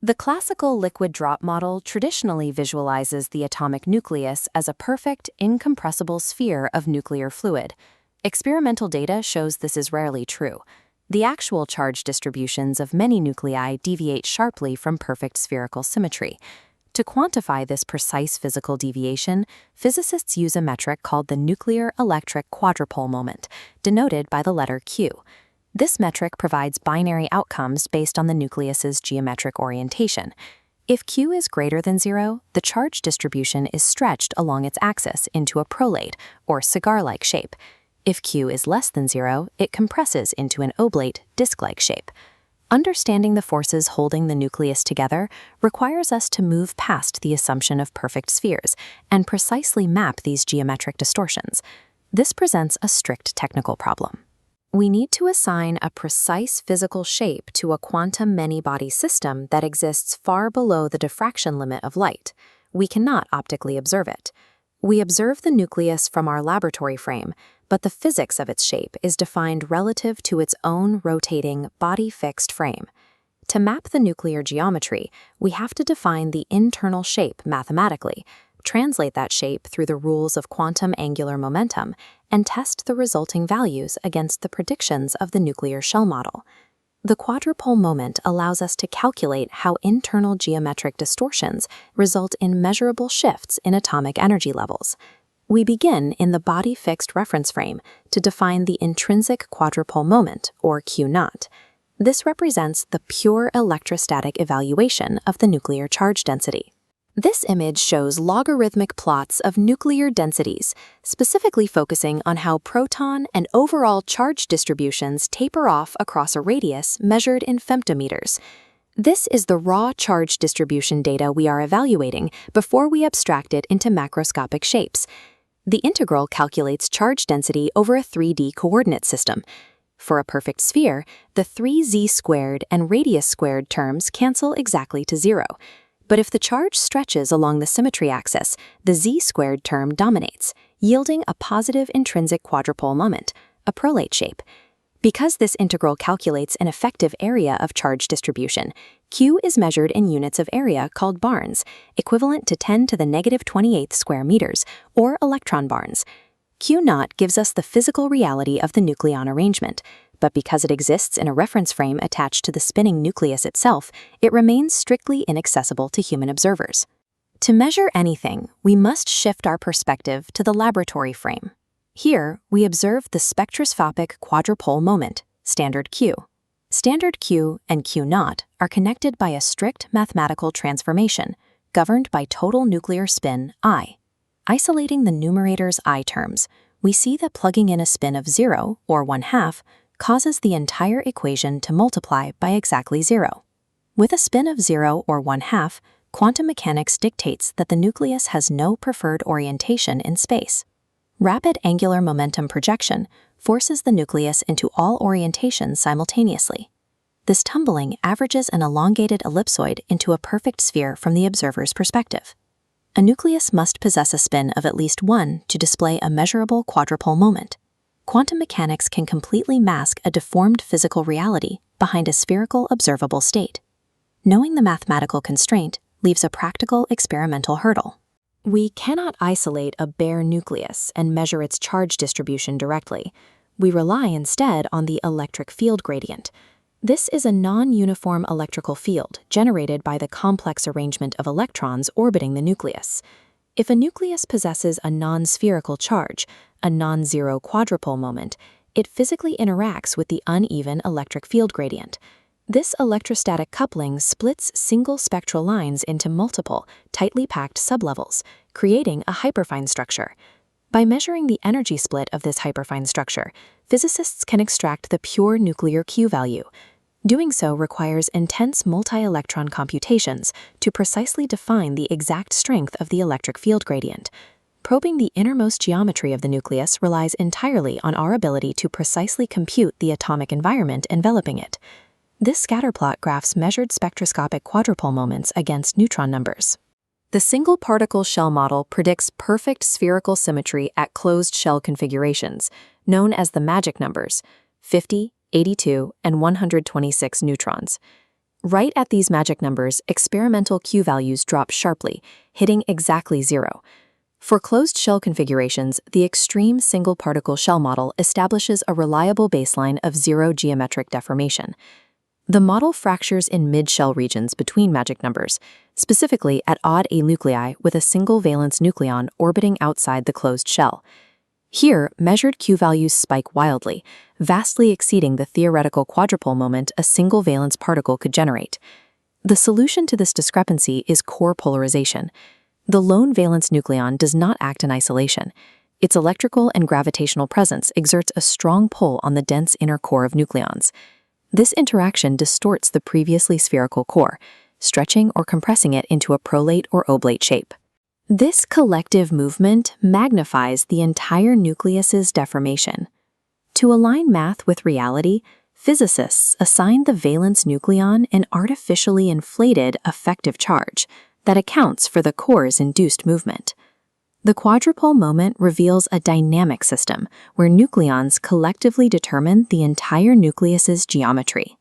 The classical liquid drop model traditionally visualizes the atomic nucleus as a perfect, incompressible sphere of nuclear fluid. Experimental data shows this is rarely true. The actual charge distributions of many nuclei deviate sharply from perfect spherical symmetry. To quantify this precise physical deviation, physicists use a metric called the Nuclear Electric Quadrupole Moment, denoted by the letter Q. This metric provides binary outcomes based on the nucleus's geometric orientation. If Q is greater than 0, the charge distribution is stretched along its axis into a prolate, or cigar-like shape. If Q is less than 0, it compresses into an oblate, disc-like shape. Understanding the forces holding the nucleus together requires us to move past the assumption of perfect spheres and precisely map these geometric distortions. This presents a strict technical problem. We need to assign a precise physical shape to a quantum many-body system that exists far below the diffraction limit of light. We cannot optically observe it. We observe the nucleus from our laboratory frame, but the physics of its shape is defined relative to its own rotating, body-fixed frame. To map the nuclear geometry, we have to define the internal shape mathematically, translate that shape through the rules of quantum angular momentum, and test the resulting values against the predictions of the nuclear shell model. The quadrupole moment allows us to calculate how internal geometric distortions result in measurable shifts in atomic energy levels. We begin in the body-fixed reference frame to define the intrinsic quadrupole moment, or Q0. This represents the pure electrostatic evaluation of the nuclear charge density. This image shows logarithmic plots of nuclear densities, specifically focusing on how proton and overall charge distributions taper off across a radius measured in femtometers. This is the raw charge distribution data we are evaluating before we abstract it into macroscopic shapes. The integral calculates charge density over a 3D coordinate system. For a perfect sphere, the 3z squared and radius squared terms cancel exactly to 0. But if the charge stretches along the symmetry axis, the z-squared term dominates, yielding a positive intrinsic quadrupole moment, a prolate shape. Because this integral calculates an effective area of charge distribution, Q is measured in units of area called barns, equivalent to 10 to the negative 28th square meters, or electron barns. Q0 gives us the physical reality of the nucleon arrangement, but because it exists in a reference frame attached to the spinning nucleus itself, it remains strictly inaccessible to human observers. To measure anything, we must shift our perspective to the laboratory frame. Here, we observe the spectroscopic quadrupole moment, standard Q. Standard Q and Q0 are connected by a strict mathematical transformation, governed by total nuclear spin I. Isolating the numerator's I terms, we see that plugging in a spin of 0, or 1/2, causes the entire equation to multiply by exactly 0. With a spin of 0 or 1/2, quantum mechanics dictates that the nucleus has no preferred orientation in space. Rapid angular momentum projection forces the nucleus into all orientations simultaneously. This tumbling averages an elongated ellipsoid into a perfect sphere from the observer's perspective. A nucleus must possess a spin of at least 1 to display a measurable quadrupole moment. Quantum mechanics can completely mask a deformed physical reality behind a spherical observable state. Knowing the mathematical constraint leaves a practical experimental hurdle. We cannot isolate a bare nucleus and measure its charge distribution directly. We rely instead on the electric field gradient. This is a non-uniform electrical field generated by the complex arrangement of electrons orbiting the nucleus. If a nucleus possesses a non-spherical charge, a non-zero quadrupole moment, it physically interacts with the uneven electric field gradient. This electrostatic coupling splits single spectral lines into multiple, tightly packed sublevels, creating a hyperfine structure. By measuring the energy split of this hyperfine structure, physicists can extract the pure nuclear Q value. Doing so requires intense multi-electron computations to precisely define the exact strength of the electric field gradient. Probing the innermost geometry of the nucleus relies entirely on our ability to precisely compute the atomic environment enveloping it. This scatterplot graphs measured spectroscopic quadrupole moments against neutron numbers. The single-particle shell model predicts perfect spherical symmetry at closed shell configurations, known as the magic numbers, 50, 82, and 126 neutrons. Right at these magic numbers, experimental Q values drop sharply, hitting exactly 0. For closed shell configurations, the extreme single-particle shell model establishes a reliable baseline of 0 geometric deformation. The model fractures in mid-shell regions between magic numbers, specifically at odd nuclei with a single valence nucleon orbiting outside the closed shell. Here, measured Q values spike wildly, vastly exceeding the theoretical quadrupole moment a single valence particle could generate. The solution to this discrepancy is core polarization. The lone valence nucleon does not act in isolation. Its electrical and gravitational presence exerts a strong pull on the dense inner core of nucleons. This interaction distorts the previously spherical core, stretching or compressing it into a prolate or oblate shape. This collective movement magnifies the entire nucleus's deformation. To align math with reality, physicists assign the valence nucleon an artificially inflated effective charge that accounts for the core's induced movement. The quadrupole moment reveals a dynamic system where nucleons collectively determine the entire nucleus's geometry.